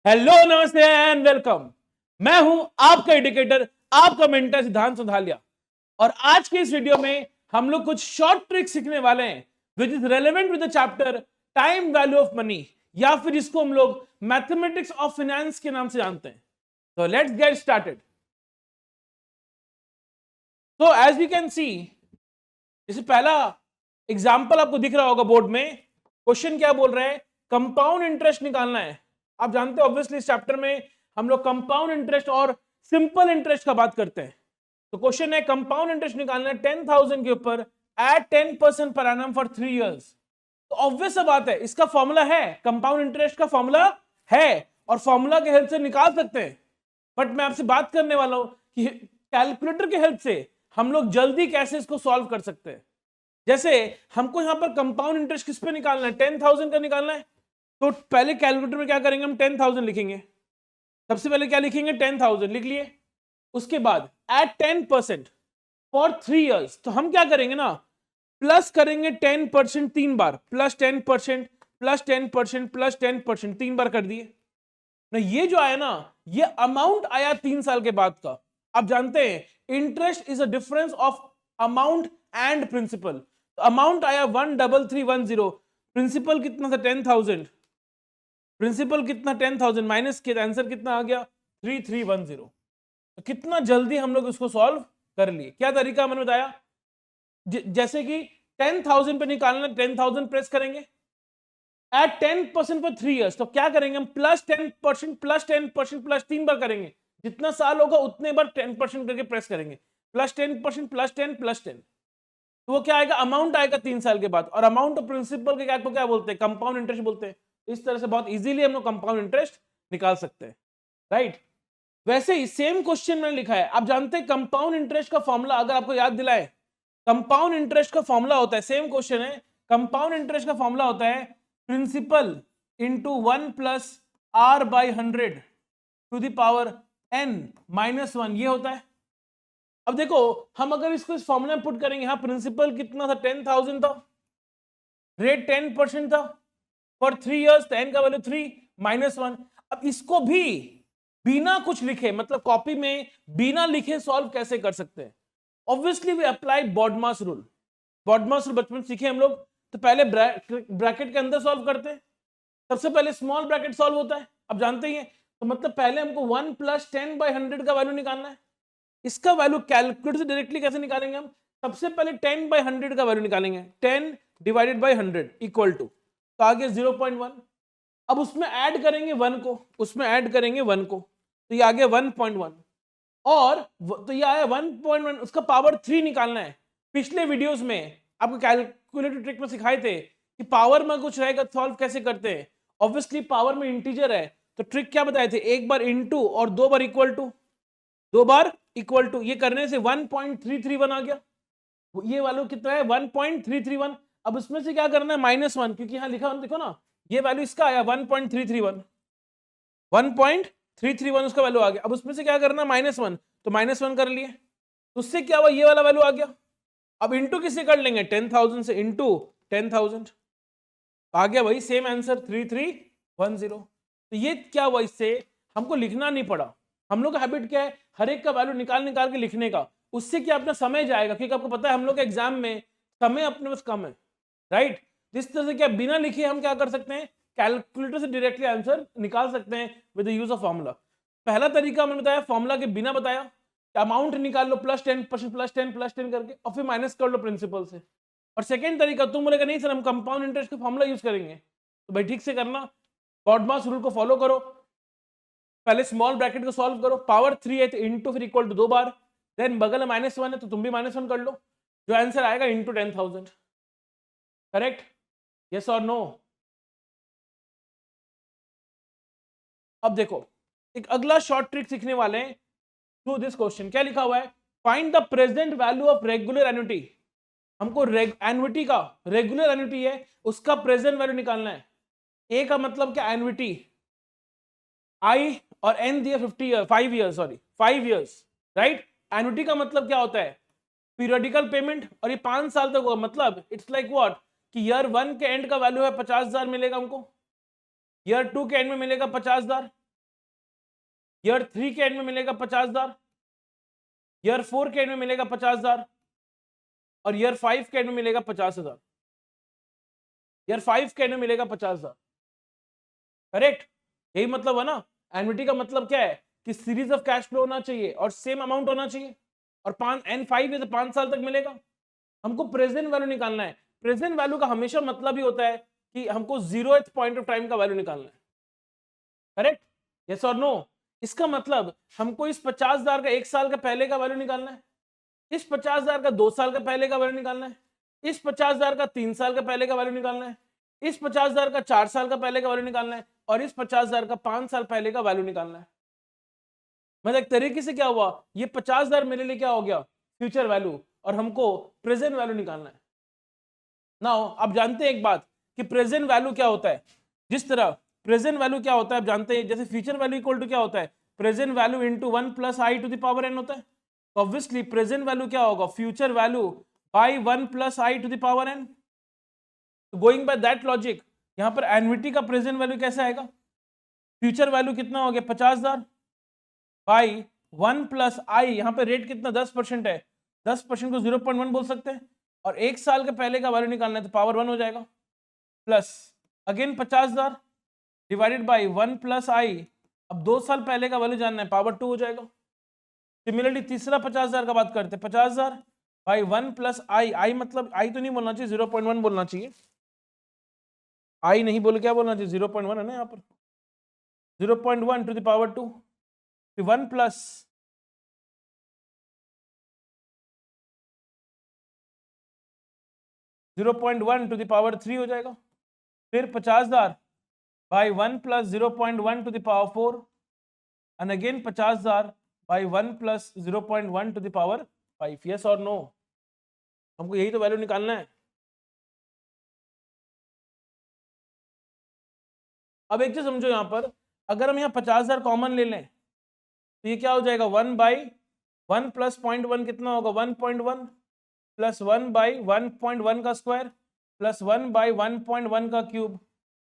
Hello, नमस्ते and welcome. मैं हूं आपका एजुकेटर, आपका मेंटर सिद्धांत सुधालिया। और आज के इस वीडियो में हम लोग कुछ शॉर्ट ट्रिक सीखने वाले हैं which is relevant with the chapter time value of money, या फिर जिसको हम लोग मैथमेटिक्स ऑफ फाइनेंस के नाम से जानते हैं। तो लेट्स गेट स्टार्टेड। तो एज यू कैन सी, जैसे पहला एग्जाम्पल आपको दिख रहा होगा बोर्ड में, क्वेश्चन क्या बोल रहे हैं, कंपाउंड इंटरेस्ट निकालना है। आप जानते हो ऑब्वियसली इस चैप्टर में हम लोग कंपाउंड इंटरेस्ट और सिंपल इंटरेस्ट का बात करते हैं। तो क्वेश्चन है कंपाउंड इंटरेस्ट निकालना है 10,000 के ऊपर at 10% per annum for 3 years. तो ऑब्वियस सा बात है, इसका फॉर्मूला है, कंपाउंड इंटरेस्ट का फॉर्मूला है और फॉर्मूला के हेल्प से निकाल सकते हैं। बट मैं आपसे बात करने वाला हूं कि कैलकुलेटर के हेल्प से हम लोग जल्दी कैसे इसको सॉल्व कर सकते हैं। जैसे हमको यहां पर कंपाउंड इंटरेस्ट किस पे निकालना है, 10,000 का निकालना है। तो पहले कैलकुलेटर में क्या करेंगे, हम 10,000 लिखेंगे। सबसे पहले क्या लिखेंगे, 10,000 लिख लिए। उसके बाद एट 10% फॉर 3 इयर्स, तो हम क्या करेंगे ना, प्लस करेंगे 10% 3 बार, प्लस 10% प्लस 10% प्लस 10% 3 बार कर दिए ना। ये जो आया ना, ये अमाउंट आया 3 साल के बाद का। आप जानते हैं interest is a difference of amount and principal. Amount आया 13310, प्रिंसिपल कितना था 10,000, प्रिंसिपल कितना 10,000 माइनस के आंसर कितना आ गया 3310। तो कितना जल्दी हम लोग इसको सॉल्व कर लिए। क्या तरीका मैंने बताया, जैसे कि 10,000 पे निकालना, 10,000 प्रेस करेंगे एट 10% फॉर 3 इयर्स। तो क्या करेंगे हम, प्लस 10% प्लस 10% प्लस 3 बार करेंगे। जितना साल होगा उतने बार 10% करके प्रेस करेंगे, प्लस 10% प्लस 10 प्लस 10। तो वो क्या आएगा, अमाउंट आएगा 3 साल के बाद। और अमाउंट ऑफ प्रिंसिपल के क्या बोलते हैं, कंपाउंड इंटरेस्ट बोलते हैं। इस तरह से बहुत इजीली हम लोग कंपाउंड इंटरेस्ट निकाल सकते हैं, राइट। वैसे ही सेम क्वेश्चन मैंने लिखा है। आप जानते हैं कंपाउंड इंटरेस्ट का फॉर्मूला, अगर आपको याद दिलाए, कंपाउंड इंटरेस्ट का फॉर्मूला होता है, सेम क्वेश्चन है, कंपाउंड इंटरेस्ट का फॉर्मूला होता है principal into 1 plus R by 100 to the power n minus 1, ये होता है। अब देखो, हम अगर इसको इस फॉर्मूला में पुट करेंगे, यहां प्रिंसिपल कितना था 10,000 था, रेट 10% था फॉर 3 इयर्स, तो n का वैल्यू 3 माइनस 1। अब इसको भी बिना कुछ लिखे, मतलब कॉपी में बिना लिखे सॉल्व कैसे कर सकते हैं। Obviously we apply BODMAS rule. BODMAS rule बचपन सीखे हम लोग। तो पहले ब्रैकेट के अंदर सॉल्व करते हैं। सबसे पहले स्मॉल ब्रैकेट सॉल्व होता है, अब जानते ही हैं। तो मतलब पहले हमको 1 प्लस 10/100 का वैल्यू निकालना है। इसका वैल्यू कैलकुलेटर से डायरेक्टली कैसे निकालेंगे हम, सबसे पहले 10/100 का वैल्यू निकालेंगे। 10 डिवाइडेड बाई 100 इक्वल टू, तो आगे 0.1। अब उसमें ऐड करेंगे 1 को, उसमें ऐड करेंगे 1 को, तो ये आ गया 1.1। और तो ये आया 1.1, उसका पावर 3 निकालना है। पिछले वीडियोस में आपको कैलकुलेटर ट्रिक में सिखाए थे कि पावर में कुछ रहेगा सॉल्व कैसे करते हैं। ऑब्वियसली पावर में इंटीजर है, तो ट्रिक क्या बताए थे, एक बार इनटू और 2 बार इक्वल टू, 2 बार इक्वल टू। ये करने से 1.331 आ गया। ये वैल्यू कितना है 1.331। अब उसमें से क्या करना है, -1, क्योंकि यहां लिखा देखो ना, ये वैल्यू इसका आया 1.331, 1.331 उसका वैल्यू आ गया। अब उसमें से क्या करना, -1, तो -1 कर लिए। उससे क्या हुआ, ये वाला वैल्यू आ गया। अब इंटू किससे कर लेंगे, 10,000 से, इंटू 10,000, आ गया वही सेम आंसर 3310। तो ये क्या हुआ, इससे हमको लिखना नहीं पड़ा। हम लोग का हैबिट क्या है, हर एक का वैल्यू निकाल निकाल के लिखने का। उससे क्या अपना समय जाएगा, क्योंकि आपको पता है हम लोग के एग्जाम में समय अपने पास कम है, राइट। जिस तरह से क्या बिना लिखे हम क्या कर सकते हैं, कैलकुलेटर से डायरेक्टली आंसर निकाल सकते हैं with the use of formula. पहला तरीका मैंने बताया, फॉर्मूला के बिना बताया, अमाउंट निकाल लो प्लस 10% प्लस 10 प्लस 10 करके, और फिर माइनस कर लो प्रिंसिपल से। और सेकंड तरीका, तुम बोलेगा नहीं सर हम कंपाउंड इंटरेस्ट का फॉर्मूला यूज करेंगे, तो भाई ठीक से करना, बॉडमास रूल को फॉलो करो। पहले स्मॉल ब्रैकेट को सॉल्व करो, पावर 3 है तो इंटू फिर इक्वल टू 2 बार, देन बगल में -1 है तो तुम भी -1 कर लो, जो आंसर आएगा इंटू 10,000। करेक्ट, यस और नो। अब देखो, एक अगला शॉर्ट ट्रिक सीखने वाले हैं थ्रू दिस क्वेश्चन। क्या लिखा हुआ है, find the present value of regular annuity. हमको एन्युटी का, रेगुलर एन्युटी है उसका प्रेजेंट वैल्यू निकालना है। ए का मतलब क्या, एन्युटी, आई और एन दिया 5 year, sorry 5 years, right. Annuity का मतलब क्या होता है, पीरियडिकल पेमेंट, और ये 5 साल तक होगा। मतलब इट्स लाइक व्हाट, कि ईयर 1 के एंड का वैल्यू है 50,000 मिलेगा हमको, ईयर 2 के एंड में मिलेगा 50,000, ईयर 3 के एंड में मिलेगा 50,000, ईयर 4 के एंड में मिलेगा 50,000 और ईयर 5 के एंड में मिलेगा 50,000। ईयर 5 के एंड में मिलेगा 50,000। करेक्ट, यही मतलब है ना। एन्युटी का मतलब क्या है कि सीरीज ऑफ कैश फ्लो होना चाहिए और सेम अमाउंट होना चाहिए, और 5 है तो 5 साल तक मिलेगा। हमको प्रेजेंट वैल्यू निकालना है। प्रेजेंट वैल्यू का हमेशा मतलब ही होता है कि हमको 0th पॉइंट ऑफ टाइम का वैल्यू निकालना है। करेक्ट, यस और नो। इसका मतलब हमको इस 50,000 का 1 साल का पहले का वैल्यू निकालना है, इस 50,000 का 2 साल का पहले का वैल्यू निकालना है, इस 50,000 का 3 साल का पहले का वैल्यू निकालना है, इस 50,000 का 4 साल का पहले का वैल्यू निकालना है, और इस 50,000 का 5 साल पहले का वैल्यू निकालना है। मतलब एक तरीके से क्या हुआ, ये 50,000 मेरे लिए क्या हो गया, फ्यूचर वैल्यू, और हमको प्रेजेंट वैल्यू निकालना है। नाउ आप जानते हैं एक बात कि प्रेजेंट वैल्यू क्या होता है। जिस तरह प्रेजेंट वैल्यू क्या होता है आप जानते हैं, जैसे फ्यूचर वैल्यू इक्वल टू क्या होता है, present value into 1 plus I to the power N होता है। तो ऑब्वियसली प्रेजेंट वैल्यू क्या होगा, future value by 1 plus I to the power N. Going by that logic, यहां पर एन्युटी का प्रेजेंट वैल्यू कैसे आएगा, फ्यूचर वैल्यू कितना हो गया 50,000 बाई 1 प्लस आई, यहां पर रेट कितना 10% है, 10% को 0.1 बोल सकते हैं, और 1 साल के पहले का वैल्यू निकालना है तो पावर 1 हो जाएगा, plus again 50,000 divided by 1 plus I, अब 2 साल पहले का वैल्यू जानना है, पावर 2 हो जाएगा। सिमिलरली तीसरा 50,000 का बात करते हैं, 50,000 बाई 1 प्लस आई, आई मतलब आई तो नहीं बोलना चाहिए, 0.1 बोलना चाहिए, आई नहीं बोले क्या बोलना चाहिए, 0.1 है ना यहाँ पर, 0.1 टू द पावर 2, फिर 1 प्लस 0.1 टू द पावर 3 हो जाएगा, फिर 50,000 by 1 plus 0.1 to the power 4, and again 50,000 by 1 plus 0.1 to the power 5। Yes और नो, हमको यही तो वैल्यू निकालना है। अब एक चीज समझो, यहां पर अगर हम यहाँ 50,000 कॉमन ले लें तो ये क्या हो जाएगा, 1 बाई 1 प्लस 0.1 कितना होगा 1.1, प्लस 1 बाई 1.1 का स्क्वायर, प्लस 1 बाई 1.1 का cube,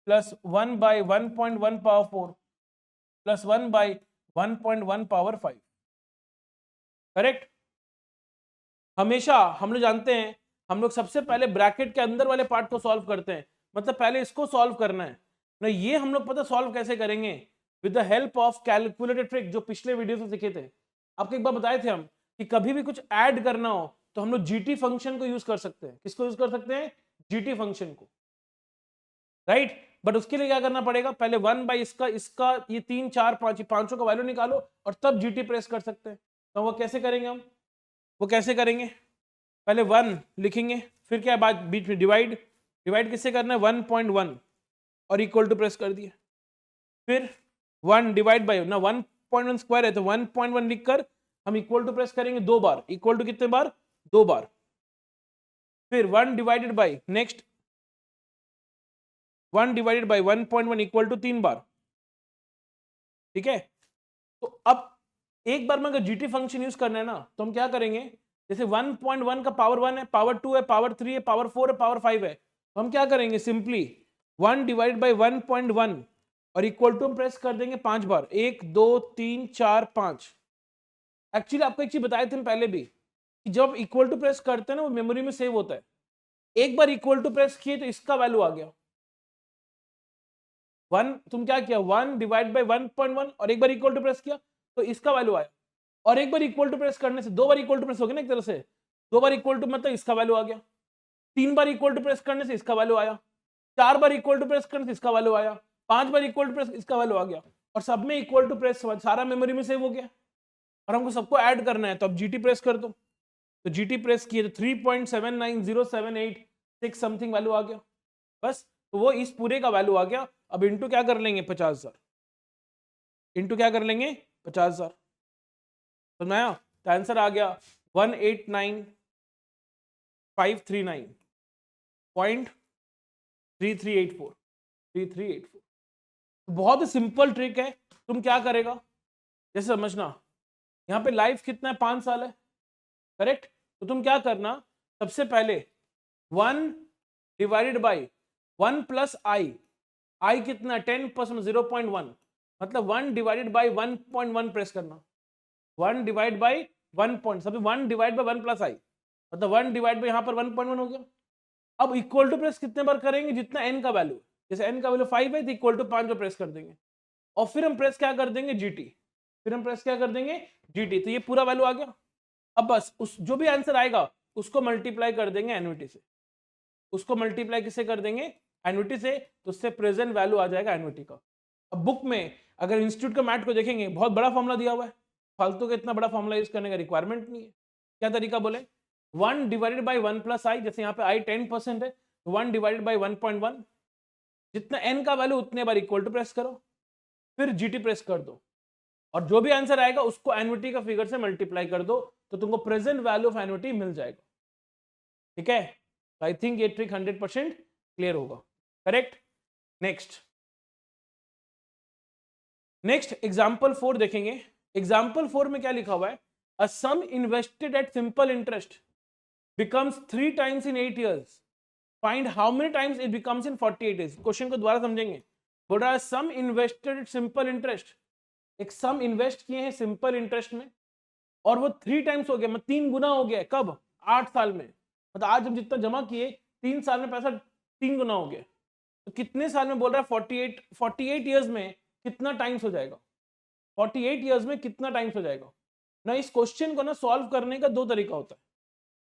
plus 1 by 1.1 power 4, plus 1 by 1.1 power 5। Correct. हमेशा हम लोग जानते हैं, हम लोग सबसे पहले ब्रैकेट के अंदर वाले पार्ट को सॉल्व करते हैं, मतलब पहले इसको सॉल्व करना है ना। ये हम लोग पता सॉल्व कैसे करेंगे, with the help of calculator trick, जो पिछले वीडियो में सीखे थे। आपको एक बार बताए थे हम कि कभी भी कुछ ऐड करना हो तो हम लोग जीटी फंक्शन को यूज कर सकते हैं। किसको यूज कर सकते हैं, जीटी फंक्शन को, राइट। बट उसके लिए क्या करना पड़ेगा, पहले 1 बाई इसका इसका ये 3 4 5 पांचों का वैल्यू निकालो और तब जीटी प्रेस कर सकते हैं। तो वो कैसे करेंगे हम, वो कैसे करेंगे, पहले 1 लिखेंगे, फिर क्या बात बीच में डिवाइड, डिवाइड किससे करना है 1.1 और इक्वल टू प्रेस कर दिया, फिर 1 डिवाइड बाई ना 1.1 स्क्वायर है तो 1.1 लिखकर हम इक्वल टू प्रेस करेंगे 2 बार, इक्वल टू कितने बार 2 बार, फिर 1 divided by next 1 divided by 1.1 equal to 3 बार। ठीक है, तो अब एक बार में अगर जीटी फंक्शन यूज करना है ना तो हम क्या करेंगे, जैसे 1.1 का पावर 1 है, पावर 2 है, पावर 3 है, पावर 4 है, पावर 5 है, तो हम क्या करेंगे, सिंपली 1 डिवाइड बाई 1.1 और इक्वल टू हम प्रेस कर देंगे 5 बार, 1 2 3 4 5। एक्चुअली आपको एक चीज बताए थे हम पहले भी कि जब इक्वल टू प्रेस करते हैं ना वो मेमोरी में सेव होता है। एक बार इक्वल टू प्रेस किए तो इसका वैल्यू आ गया 1, तुम क्या किया 1 डिवाइड बाई 1.1 और एक बार इक्वल टू प्रेस किया तो इसका वैल्यू आया, और एक बार इक्वल टू प्रेस करने से 2 बार इक्वल टू प्रेस हो गया ना, एक तरह से 2 बार इक्वल टू मतलब इसका वैल्यू आ गया, 3 बार इक्वल टू प्रेस करने से इसका वैल्यू आया, 4 बार इक्वल टू प्रेस करने से इसका वैल्यू आया, 5 बार इक्वल टू प्रेस इसका वैल्यू आ गया, और सब में इक्वल टू प्रेस सारा मेमोरी में सेव हो गया, और हमको सबको ऐड करना है तो अब जीटी प्रेस कर दो, तो जीटी प्रेस किए तो 3.790786 समथिंग वैल्यू आ गया, बस। तो वो इस पूरे का वैल्यू आ गया। अब इंटू क्या कर लेंगे 50,000, इंटू क्या कर लेंगे 50,000, तो नया तो आंसर आ गया 189,539.3384। बहुत ही सिंपल ट्रिक है। तुम क्या करेगा, जैसे समझना, यहाँ पे लाइफ कितना है 5 साल है, करेक्ट। तो तुम क्या करना, सबसे पहले 1 डिवाइडेड बाई 1 प्लस आई, आई कितना 10% 0.1 मतलब 1 डिवाइडेड बाई 1.1 प्रेस करना, 1 डिवाइड बाई 1 पॉइंट, सब 1 डिवाइड बाई 1 प्लस आई, मतलब 1 डिवाइड बाई यहाँ पर 1.1 हो गया। अब इक्वल टू प्रेस कितने बार करेंगे, जितना एन का वैल्यू, जैसे एन का वैल्यू 5 है तो इक्वल टू 5 प्रेस कर देंगे, और फिर हम प्रेस क्या कर देंगे, जीटी, फिर हम प्रेस क्या कर देंगे, जीटी। तो ये पूरा वैल्यू आ गया। अब बस उस जो भी आंसर आएगा उसको मल्टीप्लाई कर देंगे एन्युटी से, उसको मल्टीप्लाई किससे कर देंगे, एन्युटी से, तो उससे प्रेजेंट वैल्यू आ जाएगा एन्युटी का। अब बुक में अगर इंस्टीट्यूट का मैथ को देखेंगे बहुत बड़ा फॉर्मूला दिया हुआ है, फालतू का इतना बड़ा फॉर्मूला यूज करने का रिक्वायरमेंट नहीं है। क्या तरीका बोले, 1 डिवाइडेड बाई 1 प्लस आई, जैसे यहाँ पे आई 10% है, तो 1 डिवाइडेड बाई 1.1, जितना एन का वैल्यू उतने बार इक्वल टू प्रेस करो, फिर जीटी प्रेस कर दो, और जो भी आंसर आएगा उसको एन्युटी का फिगर से मल्टीप्लाई कर दो, तो तुमको प्रेजेंट वैल्यू ऑफ एन्युटी मिल जाएगा। ठीक है, आई थिंक ये ट्रिक 100% क्लियर होगा, करेक्ट। नेक्स्ट एग्जाम्पल 4 देखेंगे। एग्जाम्पल 4 में क्या लिखा हुआ है, a sum invested at simple interest becomes 3 times in 8 years, find how many times it becomes in 48 days। Question को दोबारा समझेंगे। बोल रहा है sum invested at simple interest, एक सम इन्वेस्ट किए हैं सिंपल इंटरेस्ट में, और वो 3 टाइम्स हो गया, मतलब 3 गुना हो गया। कब, 8 साल में, मतलब आज हम जितना जमा किए 3 साल में पैसा 3 गुना हो गया, तो कितने साल में बोल रहा है, 48 ईयर्स में कितना टाइम्स हो जाएगा, 48 ईयर्स में कितना टाइम्स हो जाएगा ना। इस क्वेश्चन को ना सॉल्व करने का 2 तरीका होता है।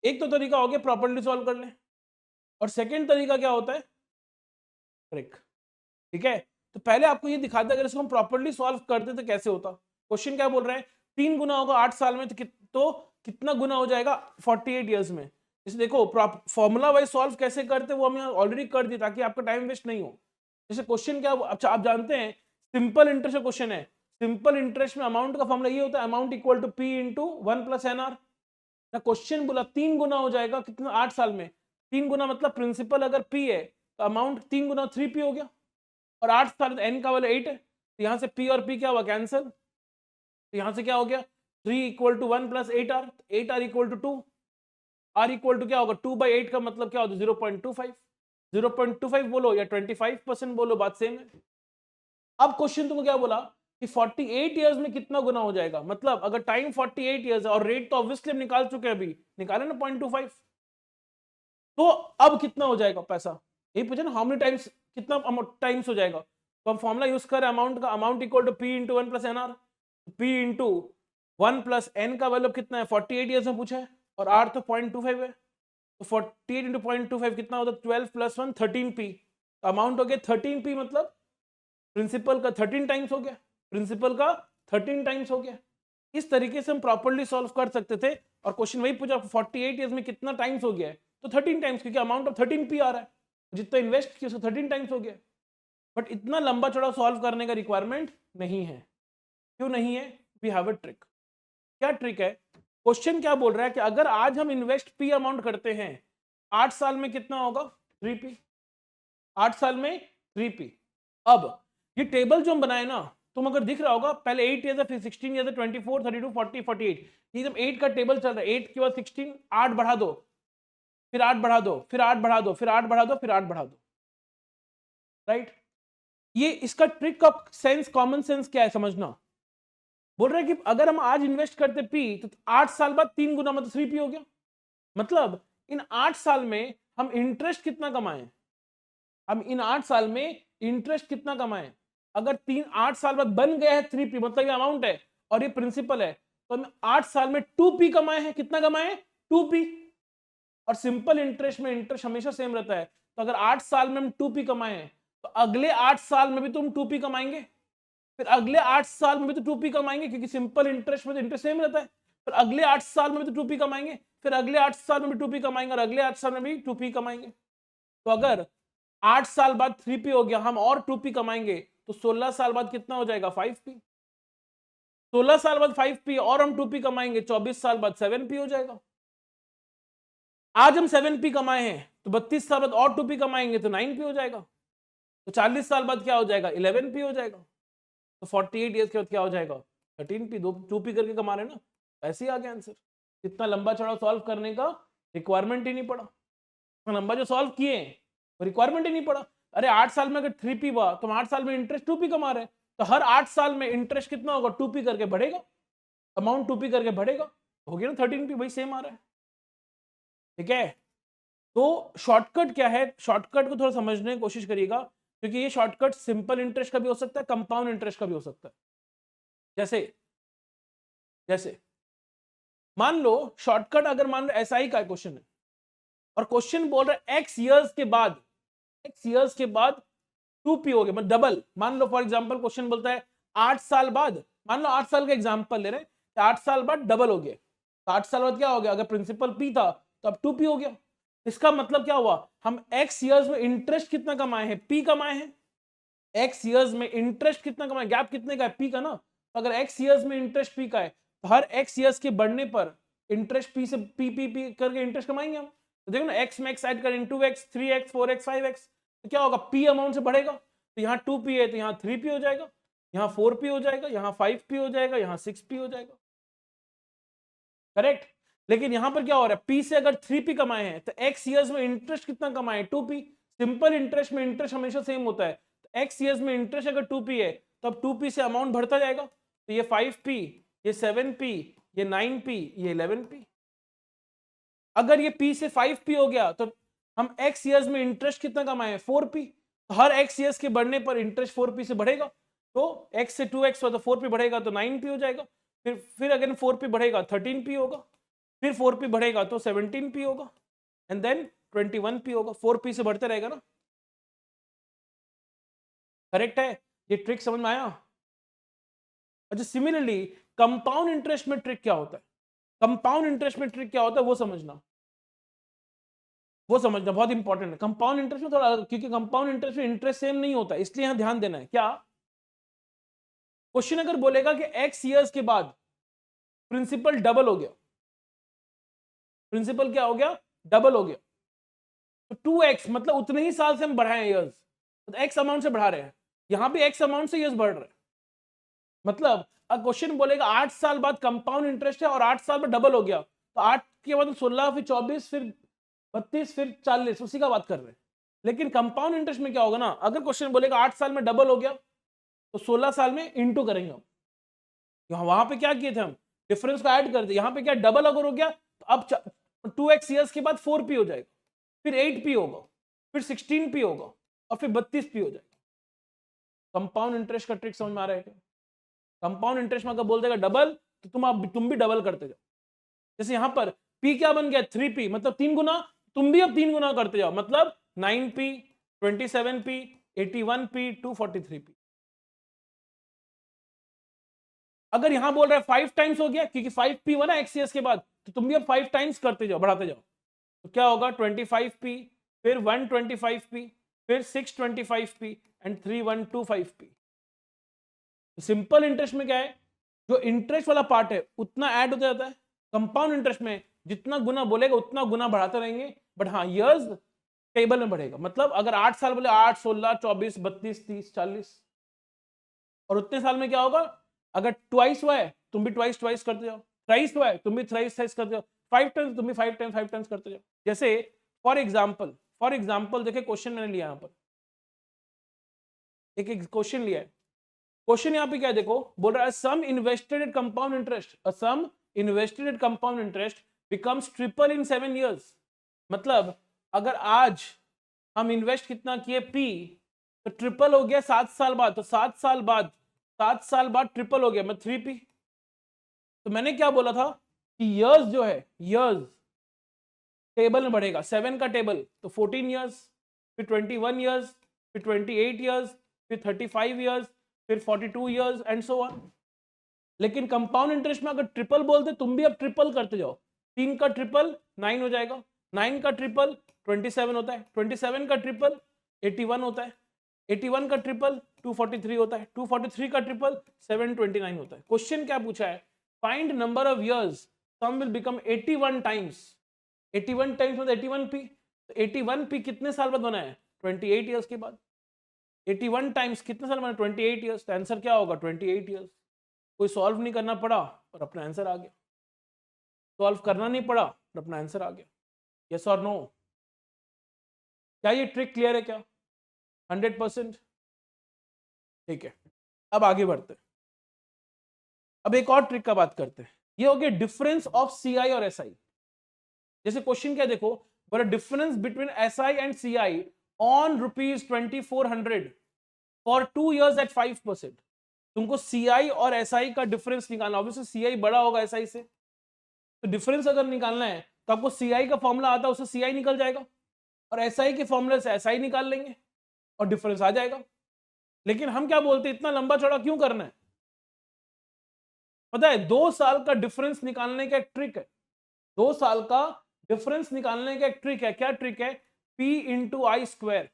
एक तो तरीका हो गया प्रॉपर्ली सॉल्व कर ले, और सेकेंड तरीका क्या होता है, ट्रिक। ठीक है, तो पहले आपको ये दिखाता है अगर इसको हम प्रॉपर्ली सॉल्व करते तो कैसे होता। क्वेश्चन क्या बोल रहा है, 3 गुना होगा 8 साल में, तो कितना गुना हो जाएगा 48 ईयर्स में। जैसे देखो फॉर्मूला वाइज सॉल्व कैसे करते वो हमने ऑलरेडी कर दिया ताकि आपका टाइम वेस्ट नहीं हो। जैसे क्वेश्चन क्या, अच्छा आप जानते हैं सिंपल इंटरेस्ट का क्वेश्चन है, सिंपल इंटरेस्ट में अमाउंट का फॉर्मूला ये होता है, amount equal to P into 1 plus N R. Question बोला 3 गुना हो जाएगा कितना 8 साल में, 3 गुना मतलब प्रिंसिपल अगर पी है तो अमाउंट 3 गुना 3p हो गया, और 8 साल एन का वैल्यू 8 है, तो यहाँ से p और p क्या हुआ, कैंसिल, तो यहाँ से क्या हो गया 3 इक्वल टू 1 प्लस 8r, 8r equal to 2, r equal to क्या होगा 2/8 का मतलब क्या होता है 0.25, 0.25 बोलो या 25% बोलो, बात सेम है। अब क्वेश्चन तुमको क्या बोला कि 48 ईयर्स में कितना गुना हो जाएगा, मतलब अगर टाइम 48 ईयर्स है और रेट तो ऑब्वियसली हम निकाल चुके हैं, अभी निकाले ना 0.25, तो अब कितना हो जाएगा पैसा, यही पूछे ना हाउ मेनी टाइम्स, कितना टाइम्स हो जाएगा। तो हम फॉर्मूला यूज करें अमाउंट का, amount equal to P into 1 plus N R, P into 1 plus N का वैल्यू कितना है 48 ईयर्स में पूछा है, और आर तो 0.25 है, तो 48 इंटू 0.25 कितना होता है 12 प्लस 1 13p, तो अमाउंट हो गया 13p, मतलब प्रिंसिपल का 13 टाइम्स हो गया, प्रिंसिपल का 13 टाइम्स हो गया। इस तरीके से हम प्रॉपर्ली सॉल्व कर सकते थे, और क्वेश्चन वही पूछा 48 ईयर्स में कितना टाइम्स हो गया है, तो 13 टाइम्स, क्योंकि अमाउंट ऑफ 13p आ रहा है, जितना इन्वेस्ट किया उसका 13 टाइम्स हो गया। बट इतना लंबा चौड़ा सॉल्व करने का रिक्वायरमेंट नहीं है। क्यों नहीं है, वी हैव अ ट्रिक। क्या ट्रिक है, क्वेश्चन क्या बोल रहा है कि अगर आज हम इन्वेस्ट p अमाउंट करते हैं 8 साल में कितना होगा 3p, 8 साल में 3p। अब ये टेबल जो हम बनाए ना, तुम अगर दिख रहा होगा पहले 8 ईयर्स है, फिर 16 ईयर्स है, 24 32 40 48, ये जब 8 का टेबल चल रहा है, 8 के बाद 16, 8 बढ़ा दो, फिर 8 बढ़ा दो, फिर 8 बढ़ा दो, फिर 8 बढ़ा दो, फिर 8 बढ़ा दो, राइट। ये इसका ट्रिक का सेंस, कॉमन सेंस क्या है समझना। बोल रहे हैं कि अगर हम आज इन्वेस्ट करते पी तो 8 साल बाद 3 गुना मतलब 3p हो गया, मतलब इन 8 साल में हम इंटरेस्ट कितना कमाए, हम इन 8 साल में इंटरेस्ट कितना कमाए। अगर 8 साल बाद बन गया है 3p, मतलब ये अमाउंट है और ये प्रिंसिपल है, तो हम 8 साल में 2p कमाए हैं, कितना कमाए 2p। और सिंपल इंटरेस्ट में इंटरेस्ट हमेशा सेम रहता है, तो अगर 8 साल में हम 2p कमाए हैं तो अगले 8 साल में भी तुम 2p कमाएंगे, फिर अगले 8 साल में भी तो 2p कमाएंगे, क्योंकि सिंपल इंटरेस्ट में तो इंटरेस्ट सेम रहता है। फिर अगले 8 साल में भी तो 2p कमाएंगे, फिर अगले 8 साल में भी 2p कमाएंगे, और अगले 8 साल में भी 2p कमाएंगे। तो अगर 8 साल बाद 3p हो गया, हम और 2p कमाएंगे, तो 16 साल बाद कितना हो जाएगा 5p, 16 साल बाद 5p और हम 2p कमाएंगे, 24 साल बाद 7p हो जाएगा। आज हम 7p कमाए हैं तो 32 साल बाद और 2p कमाएंगे तो 9p हो जाएगा, तो 40 साल बाद क्या हो जाएगा 11p हो जाएगा, तो 48 ईयर्स के बाद क्या हो जाएगा 13p, 2p करके कमा रहे ना, ऐसे ही आ गया आंसर। इतना लंबा चौड़ा सॉल्व करने का रिक्वायरमेंट ही नहीं पड़ा, लंबा जो सॉल्व किए रिक्वायरमेंट ही नहीं पड़ा। अरे 8 साल में अगर 3p हुआ तो हम 8 साल में इंटरेस्ट 2p कमा रहे हैं, तो हर 8 साल में इंटरेस्ट कितना होगा, 2p करके बढ़ेगा, अमाउंट 2p करके बढ़ेगा, हो गया ना 13p, वही सेम आ रहा है। ठीक है, तो शॉर्टकट क्या है, शॉर्टकट को थोड़ा समझने की कोशिश करिएगा, क्योंकि ये शॉर्टकट सिंपल इंटरेस्ट का भी हो सकता है, कंपाउंड इंटरेस्ट का भी हो सकता है। जैसे जैसे मान लो शॉर्टकट, अगर मान लो एसआई का क्वेश्चन है और क्वेश्चन बोल रहा है एक्स ईयर्स के बाद, एक्स ईयर्स के बाद 2p हो गया, मतलब डबल। मान लो फॉर एग्जांपल क्वेश्चन बोलता है 8 साल बाद, मान लो 8 साल का एग्जांपल ले रहे हैं, 8 साल बाद डबल हो गया, तो 8 साल बाद क्या हो गया, अगर प्रिंसिपल p था तो अब 2p हो गया। इसका मतलब क्या हुआ, हम x ईयर्स में इंटरेस्ट कितना कमाए हैं, p कमाए हैं। x ईयर्स में इंटरेस्ट कितना कमाए, गैप कितने का है, p का ना। तो अगर x ईयर्स में इंटरेस्ट p का है, तो हर x ईयर्स के बढ़ने पर इंटरेस्ट p से p करके इंटरेस्ट कमाएंगे हम। तो देखो ना, x में x ऐड करें, 2x 3x 4x 5x, तो क्या होगा, p अमाउंट से बढ़ेगा। तो यहाँ 2p है तो यहाँ 3p हो जाएगा, यहाँ 4p हो जाएगा, यहाँ 5p हो जाएगा, यहाँ 6p हो जाएगा, करेक्ट। लेकिन यहां पर क्या हो रहा है, p से अगर 3p कमाए हैं तो x ईयर्स में इंटरेस्ट कितना कमाए, 2p। सिंपल इंटरेस्ट में इंटरेस्ट हमेशा सेम होता है, तो x ईयर्स में इंटरेस्ट अगर 2p है तो अब 2p से अमाउंट बढ़ता जाएगा, तो ये 5p, ये 7p, ये 9p, ये 11p। अगर ये p से 5p हो गया तो हम x ईयर्स में इंटरेस्ट कितना कमाए, 4p। तो हर x ईयर्स के बढ़ने पर इंटरेस्ट 4p से बढ़ेगा, तो x से 2x हुआ तो 4p बढ़ेगा तो 9p हो जाएगा, फिर अगर 4p बढ़ेगा 13p होगा, फिर 4p बढ़ेगा तो 17p होगा, एंड देन 21p होगा, 4p से बढ़ते रहेगा ना, करेक्ट है। ये ट्रिक समझ में आया। अच्छा, सिमिलरली कंपाउंड इंटरेस्ट में ट्रिक क्या होता है, कंपाउंड इंटरेस्ट में ट्रिक क्या होता है वो समझना, वो समझना बहुत इंपॉर्टेंट है। कंपाउंड इंटरेस्ट में थोड़ा, क्योंकि कंपाउंड इंटरेस्ट में इंटरेस्ट सेम नहीं होता, इसलिए यहां ध्यान देना है। क्या क्वेश्चन अगर बोलेगा कि x ईयर्स के बाद प्रिंसिपल डबल हो गया, प्रिंसिपल क्या हो गया, डबल हो गया, तो 2x मतलब उतने ही साल से हम बढ़ाए ईयर्स, तो x अमाउंट से बढ़ा रहे हैं, यहां भी x अमाउंट से ईयर्स बढ़ रहे हैं। मतलब क्वेश्चन बोलेगा 8 साल बाद कंपाउंड इंटरेस्ट है और 8 साल में डबल हो गया, तो 8 के बाद 16, फिर 24, फिर 32, फिर 40, उसी का बात कर रहे हैं। लेकिन कंपाउंड इंटरेस्ट में क्या होगा ना, अगर क्वेश्चन बोलेगा 8 साल में डबल हो गया तो 16 साल में इंटू करेंगे हम। यहाँ वहां पे क्या किए थे हम, डिफरेंस को ऐड कर दिया, यहाँ पे क्या डबल अगर हो गया तो अब 2x ईयर्स के बाद 4p हो जाएगा, फिर 8p होगा, फिर 16p होगा, और फिर 32p हो जाएगा। कंपाउंड इंटरेस्ट का ट्रिक समझ में आ रहा है क्या। कंपाउंड इंटरेस्ट में अगर बोल देगा डबल तो तुम भी डबल करते जाओ। जैसे यहां पर p क्या बन गया, 3p, मतलब 3 गुना, तुम भी अब 3 गुना करते जाओ, मतलब 9p, 27p, 81p, 243p। अगर यहां बोल रहा है 5 टाइम्स हो गया, क्योंकि 5p हुआ ना x ईयर्स के बाद, तो तुम भी अब 5 टाइम्स करते जाओ, बढ़ाते जाओ, तो क्या होगा 25p, फिर 125p, फिर 625p, and 3125p। Simple interest में क्या है, जो इंटरेस्ट वाला पार्ट है उतना ऐड होता जाता है। कंपाउंड इंटरेस्ट में जितना गुना बोलेगा उतना गुना बढ़ाते रहेंगे, बट हाँ ईयर्स टेबल में बढ़ेगा। मतलब अगर 8 साल बोले 8, 16, 24, 32, 30, 40, और उतने साल में क्या होगा, अगर ट्वाइस हुआ है तुम भी ट्वाइस ट्वाइस करते जाओ, थ्राइस हुआ है तुम भी थ्राइस थ्राइस करते जाओ, 5 टाइम्स तुम भी 5 टाइम्स करते जाओ। जैसे फॉर एग्जाम्पल देखिए, क्वेश्चन मैंने लिया यहाँ पर, एक क्वेश्चन लिया है। क्वेश्चन यहाँ पे क्या है देखो, बोल रहा है sum invested at compound interest, sum invested at compound interest becomes triple in 7 years। मतलब अगर आज हम इन्वेस्ट कितना किए p, तो ट्रिपल हो गया 7 साल बाद, तो 7 साल बाद ट्रिपल हो गया, मैं 3p। तो मैंने क्या बोला था कि इयर्स जो है, इयर्स टेबल में बढ़ेगा, 7 का टेबल तो 14 years, फिर 21 years, फिर 28 years, फिर 35 years, फिर 42 years, एंड सो ऑन। लेकिन कंपाउंड इंटरेस्ट में अगर ट्रिपल बोलते तुम भी अब ट्रिपल करते जाओ, 3 का ट्रिपल 9 हो जाएगा, 9 का ट्रिपल 27 होता है, 27 का ट्रिपल 81 होता है, 81 का ट्रिपल 243 होता है, 243 का ट्रिपल 729 होता है। क्वेश्चन क्या पूछा है, find number of years sum will become 81 times, 81 times मतलब 81p, तो 81p कितने साल बाद बना है, 28 ईयर्स के बाद। 81 टाइम्स कितने साल बना, 28 ईयर्स, तो आंसर क्या होगा 28 ईयर्स। कोई सॉल्व नहीं करना पड़ा और अपना आंसर आ गया, सॉल्व करना नहीं पड़ा और अपना आंसर आ गया। यस और नो, क्या ये ट्रिक क्लियर है क्या, 100%? ठीक है, अब आगे बढ़ते हैं, अब एक और ट्रिक का बात करते हैं। ये हो गया डिफरेंस ऑफ सीआई और एसआई। जैसे क्वेश्चन क्या देखो, but difference between SI and CI on ₹2400 for 2 years at 5%। तुमको सीआई और एसआई का डिफरेंस निकालना, ऑब्वियसली सीआई बड़ा होगा एसआई से, तो डिफरेंस अगर निकालना है तो आपको सीआई का फॉर्मूला आता है, उससे सीआई निकल जाएगा और एसआई के फॉर्मूले से एसआई निकाल लेंगे और डिफरेंस आ जाएगा। लेकिन हम क्या बोलते हैं, इतना लंबा चौड़ा क्यों करना है? पता है 2 साल का डिफरेंस निकालने का एक ट्रिक है। 2 साल का डिफरेंस निकालने का एक ट्रिक है। क्या ट्रिक है? P into I square,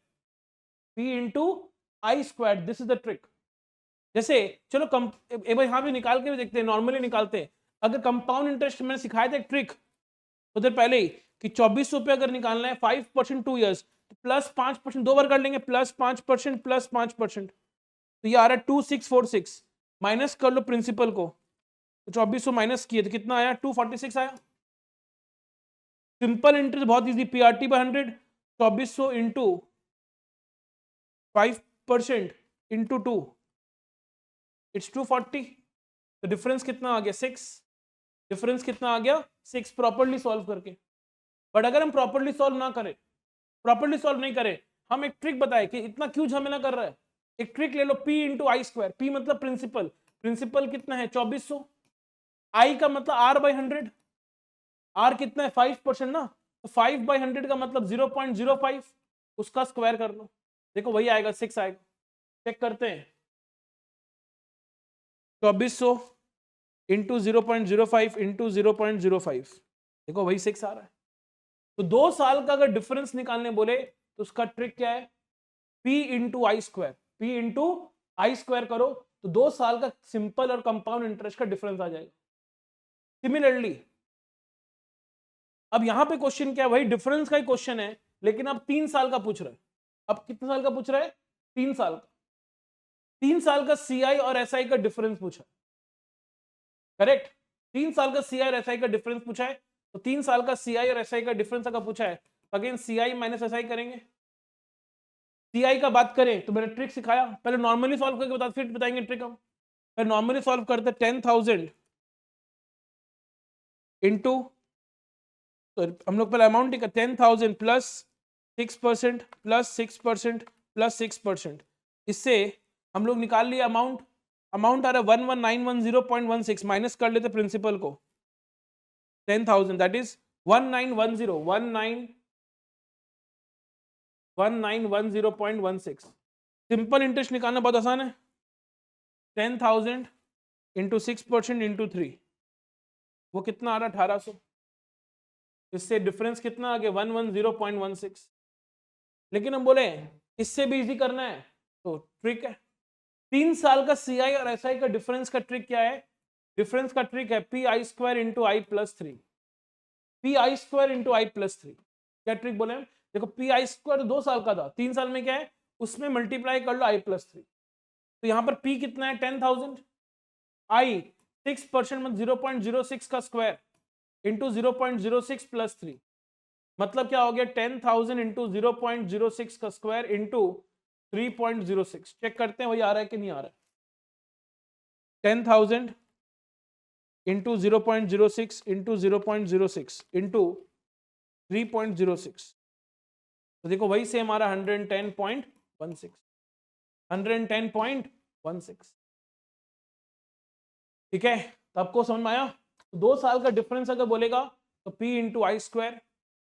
P into I square, this is the trick. जैसे चलो एक बार यहां भी निकाल के भी देखते हैं, नॉर्मली निकालते हैं। अगर कंपाउंड इंटरेस्ट मैंने सिखाया था एक ट्रिक उधर पहले ही कि 2400 अगर निकालना है 5% 2 years, तो प्लस 5% 2 बार कर लेंगे, प्लस 5% प्लस 5%, तो ये आ रहा है 2646। माइनस कर लो प्रिंसिपल को, तो 2400 माइनस किए तो कितना आया? 246 आया। सिंपल इंटरेस्ट बहुत easy, PRT by 100, 2400 into 5% into 2, it's 240। तो डिफरेंस कितना आ गया? 6। डिफरेंस कितना आ गया? 6 प्रॉपर्ली सॉल्व करके। बट अगर हम प्रॉपर्ली सॉल्व ना करें, प्रॉपर्ली सॉल्व नहीं करें, हम एक ट्रिक बताए कि इतना क्यों झमेला कर रहा है। एक ट्रिक ले लो, P इंटू आई स्क्वायर। P मतलब प्रिंसिपल, प्रिंसिपल कितना है? 2400। आई का मतलब R बाई 100, R कितना है? 5% ना, तो 5/100 का मतलब 0.05, उसका स्क्वायर कर लो, देखो वही आएगा 6 आएगा। चेक करते हैं, 2400 इंटू 0.05 इंटू 0.05, देखो वही 6 आ रहा है। तो 2 साल का अगर डिफरेंस निकालने बोले तो उसका ट्रिक क्या है? P इंटू आई स्क्वायर, P इंटू आई स्क्वायर करो तो 2 साल का सिंपल और कंपाउंड इंटरेस्ट का डिफरेंस आ जाएगा। सिमिलरली अब यहां पे क्वेश्चन क्या है? वही डिफरेंस का ही क्वेश्चन है, लेकिन अब 3 साल का पूछ रहा है। अब कितने साल का पूछ रहा है? 3 साल का। 3 साल का सीआई और एसआई का डिफरेंस पूछा, करेक्ट? 3 साल का सीआई और एसआई का डिफरेंस पूछा है, तो 3 साल का सीआई और एसआई का डिफरेंस अगर पूछा है, अगेन सीआई माइनस एसआई करेंगे। सीआई का बात करें तो मैंने ट्रिक सिखाया, पहले नॉर्मली सॉल्व करके बता, फिर बताएंगे ट्रिक। हम पहले नॉर्मली सॉल्व करते, 10,000 इंटू, तो हम लोग पहले अमाउंट ही कर, 10,000 प्लस 6% प्लस 6% प्लस 6%, इससे हम लोग निकाल लिया अमाउंट। अमाउंट आ रहा है 11,910.16, माइनस कर लेते प्रिंसिपल को। 10,000 दैट इज 1910 सिंपल इंटरेस्ट निकालना बहुत आसान है। 10,000 इंटू 6% इंटू 3, वो कितना आ रहा है? 1800। इससे डिफरेंस कितना आ गया? 110.16। लेकिन हम बोले इससे भी इजी करना है तो ट्रिक है, 3 साल का सीआई और एसआई का डिफरेंस का ट्रिक क्या है? डिफरेंस का ट्रिक है P I square into I plus 3, P I square into I plus 3। क्या ट्रिक बोले? देखो पी आई स्क्वायर 2 साल का था, 3 साल में क्या है? उसमें मल्टीप्लाई कर लो आई प्लस 3, तो यहां पर पी कितना है? 10,000, आई 6% मतलब 0.06 का स्क्वायर इंटू 0.06 प्लस 3, मतलब क्या हो गया? 10,000 इंटू 0.06 का स्क्वायर इंटू 3.06। चेक करते हैं वही आ रहा है कि नहीं आ रहा है। 10,000 इंटू 0.06 इंटू 0.06 इंटू 3.06, तो देखो वही सेम आ रहा है 110.16, 110.16। ठीक है, तो आपको समझ में आया? 2 साल का डिफरेंस अगर बोलेगा तो P इंटू आई स्क्वायर,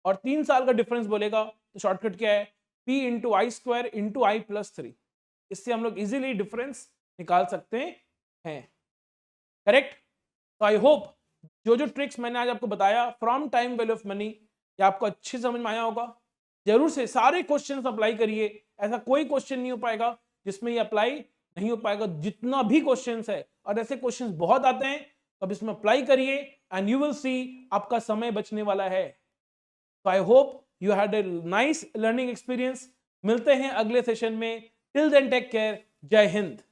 और 3 साल का डिफरेंस बोलेगा तो शॉर्टकट क्या है? P इंटू आई स्क्वायर इंटू आई प्लस 3। इससे हम लोग इजीली डिफरेंस निकाल सकते हैं, करेक्ट? तो आई होप जो जो ट्रिक्स मैंने आज आपको बताया from time value of money, ये आपको अच्छे समझ में आया होगा। जरूर से सारे क्वेश्चंस अप्लाई करिए, ऐसा कोई क्वेश्चन नहीं हो पाएगा जिसमें ये अप्लाई नहीं हो पाएगा। जितना भी क्वेश्चंस है, और ऐसे क्वेश्चंस बहुत आते हैं, तो अब इसमें अप्लाई करिए एंड यू विल सी आपका समय बचने वाला है। तो I hope you had a nice learning experience. मिलते हैं अगले सेशन में, टिल देन टेक केयर, जय हिंद।